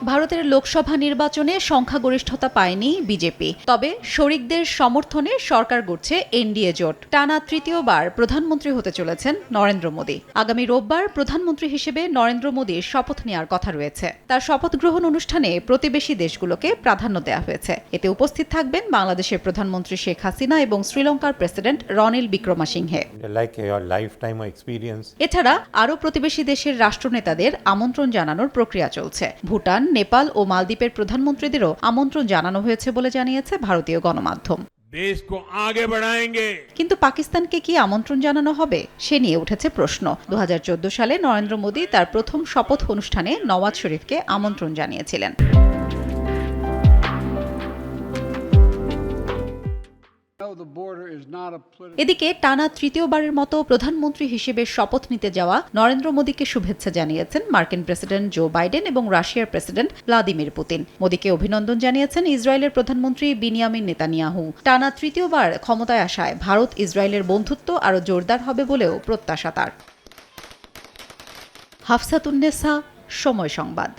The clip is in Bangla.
ভারতের লোকসভা নির্বাচনে সংখ্যাগরিষ্ঠতা পায়নি বিজেপি, তবে শরিকদের সমর্থনে সরকার গড়ছে এনডিএ জোট। টানা তৃতীয়বার প্রধানমন্ত্রী হতে চলেছেন নরেন্দ্র মোদী। আগামী রোববার প্রধানমন্ত্রী হিসেবে নরেন্দ্র মোদীর শপথ নেওয়ার কথা রয়েছে। তার শপথ গ্রহণ অনুষ্ঠানে প্রতিবেশী দেশগুলোকে প্রাধান্য দেওয়া হয়েছে। এতে উপস্থিত থাকবেন বাংলাদেশের প্রধানমন্ত্রী শেখ হাসিনা এবং শ্রীলঙ্কার প্রেসিডেন্ট রনিল বিক্রমাসিংহে। এছাড়া আরও প্রতিবেশী দেশের রাষ্ট্রনেতাদের আমন্ত্রণ জানানোর প্রক্রিয়া চলছে। ভুটান, নেপাল ও মালদ্বীপের প্রধানমন্ত্রীদেরও আমন্ত্রণ জানানো হয়েছে বলে জানিয়েছে ভারতীয় গণমাধ্যম। কিন্তু পাকিস্তানকে কি আমন্ত্রণ জানানো হবে সে নিয়ে উঠেছে প্রশ্ন। 2014 সালে নরেন্দ্র মোদী তার প্রথম শপথ অনুষ্ঠানে নওয়াজ শরীফকে আমন্ত্রণ জানিয়েছিলেন। এদিকে টানা তৃতীয়বারের মতো প্রধানমন্ত্রী হিসেবে শপথ নিতে যাওয়া নরেন্দ্র মোদীকে শুভেচ্ছা জানিয়েছেন মার্কিন প্রেসিডেন্ট জো বাইডেন এবং রাশিয়ার প্রেসিডেন্ট ভ্লাদিমির পুতিন। মোদীকে অভিনন্দন জানিয়েছেন ইসরায়েলের প্রধানমন্ত্রী বিনিয়ামিন নেতানিয়াহু। টানা তৃতীয়বার ক্ষমতায় আসায় ভারত ইসরায়েলের বন্ধুত্ব আরও জোরদার হবে বলেও প্রত্যাশা তার। হাফসাতুন্নেসা, সময় সংবাদ।